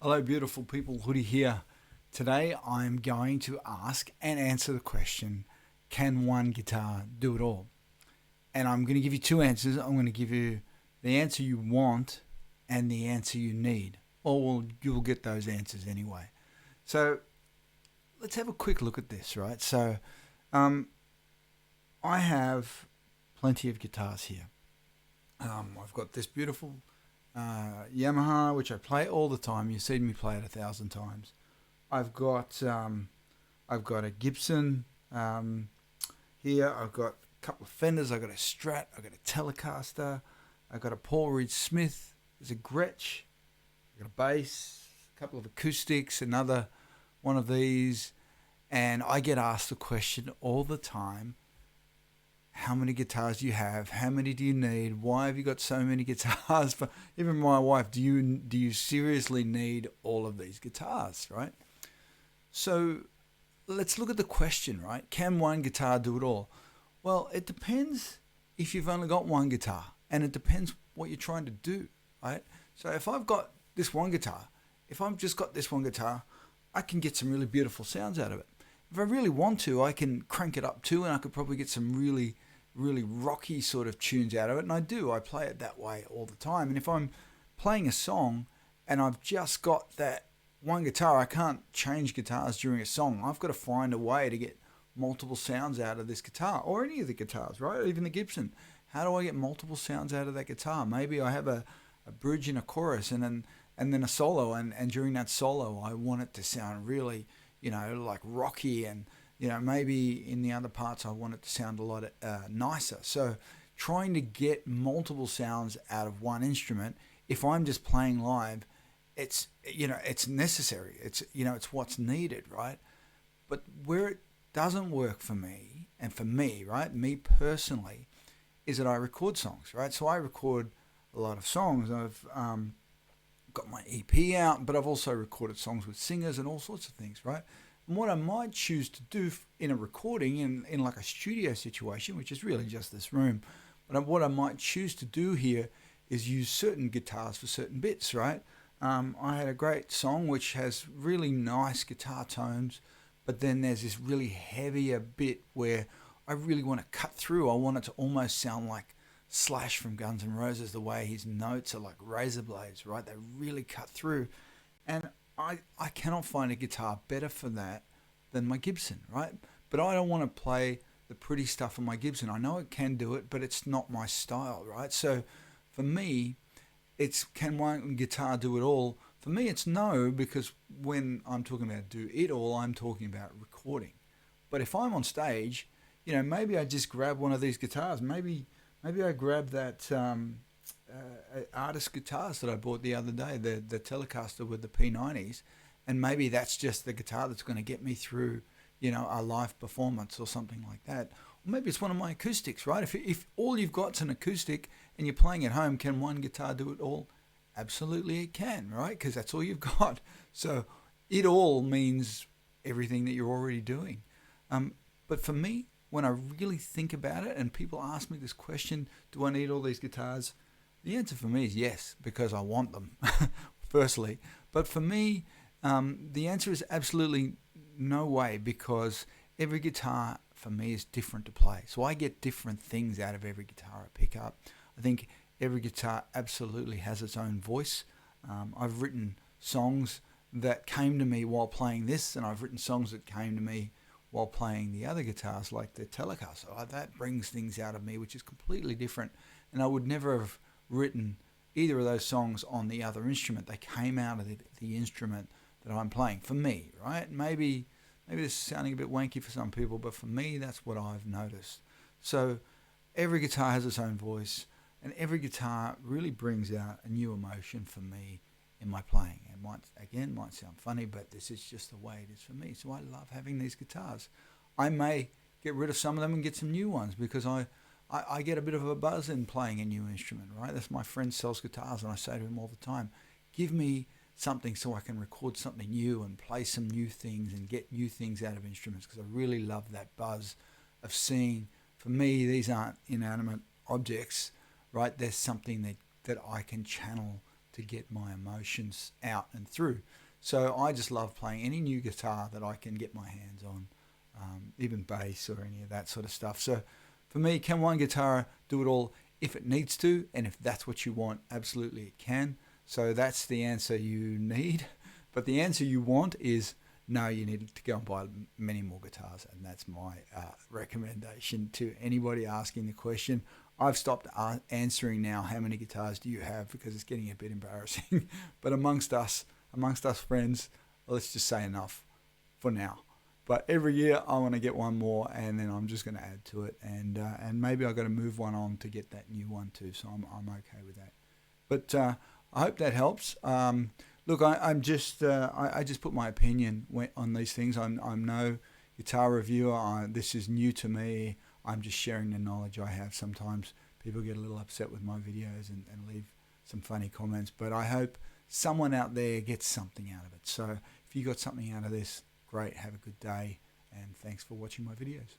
Hello, beautiful people. Hoodie here. Today I'm going to ask and answer the question, can one guitar do it all? And I'm going to give you two answers. I'm going to give you the answer you want and the answer you need. Or you'll get those answers anyway. So let's have a quick look at this, right? Um, I have plenty of guitars here. I've got this beautiful Yamaha, which I play all the time. You've seen me play it 1,000 times. I've got I've got a Gibson here. I've got a couple of Fenders. I've got a Strat. I've got a Telecaster. I've got a Paul Reed Smith. There's a Gretsch. I've got a bass. A couple of acoustics. Another one of these. And I get asked the question all the time: how many guitars do you have? How many do you need? Why have you got so many guitars? For even my wife, do you seriously need all of these guitars? Right. So let's look at the question, right? Can one guitar do it all? Well, it depends if you've only got one guitar, and it depends what you're trying to do, right? So if I've got this one guitar, if I've just got this one guitar, I can get some really beautiful sounds out of it. If I really want to, I can crank it up too, and I could probably get some really rocky sort of tunes out of it, and I do. I play it that way all the time. And if I'm playing a song and I've just got that one guitar, I can't change guitars during a song. I've got to find a way to get multiple sounds out of this guitar or any of the guitars, right? Even the Gibson. How do I get multiple sounds out of that guitar? Maybe I have a bridge and a chorus and then a solo, and during that solo I want it to sound really, like rocky, and maybe in the other parts I want it to sound a lot nicer. So trying to get multiple sounds out of one instrument, if I'm just playing live, it's necessary. It's what's needed, right? But where it doesn't work for me, and for me, right, me personally, is that I record songs, right? So I record a lot of songs. I've got my EP out, but I've also recorded songs with singers and all sorts of things, right? And what I might choose to do in a recording, in like a studio situation, which is really just this room, but what I might choose to do here is use certain guitars for certain bits, right? I had a great song which has really nice guitar tones, but then there's this really heavier bit where I really want to cut through. I want it to almost sound like Slash from Guns N' Roses, the way his notes are like razor blades, right? They really cut through. And I cannot find a guitar better for that than my Gibson, right? But I don't want to play the pretty stuff on my Gibson. I know it can do it, but it's not my style, right? So for me, it's can one guitar do it all? For me, it's no, because when I'm talking about do it all, I'm talking about recording. But if I'm on stage, maybe I just grab one of these guitars. Maybe I grab that artist guitars that I bought the other day, the Telecaster with the P90s, and maybe that's just the guitar that's going to get me through, a live performance or something like that. Or maybe it's one of my acoustics, right? If all you've got's an acoustic and you're playing at home, can one guitar do it all? Absolutely, it can, right? Because that's all you've got. So it all means everything that you're already doing. But for me, when I really think about it, and people ask me this question, do I need all these guitars? The answer for me is yes, because I want them, firstly. But for me, the answer is absolutely no way, because every guitar for me is different to play. So I get different things out of every guitar I pick up. I think every guitar absolutely has its own voice. I've written songs that came to me while playing this, and I've written songs that came to me while playing the other guitars, like the Telecaster. That brings things out of me which is completely different, and I would never have written either of those songs on the other instrument. They came out of the instrument that I'm playing. For me, right? Maybe this is sounding a bit wanky for some people, but for me, that's what I've noticed. So every guitar has its own voice, and every guitar really brings out a new emotion for me in my playing. It might sound funny, but this is just the way it is for me. So I love having these guitars. I may get rid of some of them and get some new ones, because I get a bit of a buzz in playing a new instrument, right? That's my friend sells guitars, and I say to him all the time, give me something so I can record something new and play some new things and get new things out of instruments, because I really love that buzz of seeing. For me, these aren't inanimate objects, right? There's something that I can channel to get my emotions out and through. So I just love playing any new guitar that I can get my hands on, even bass or any of that sort of stuff. So for me, can one guitar do it all? If it needs to, and if that's what you want, absolutely it can. So that's the answer you need. But the answer you want is no, you need to go and buy many more guitars. And that's my recommendation to anybody asking the question. I've stopped answering now, how many guitars do you have? Because it's getting a bit embarrassing. But amongst us friends, let's just say enough for now. But every year I want to get one more, and then I'm just going to add to it, and maybe I got to move one on to get that new one too. So I'm okay with that. But I hope that helps. Look, I just put my opinion on these things. I'm no guitar reviewer. This is new to me. I'm just sharing the knowledge I have. Sometimes people get a little upset with my videos and leave some funny comments, but I hope someone out there gets something out of it. So if you got something out of this, great, have a good day, and thanks for watching my videos.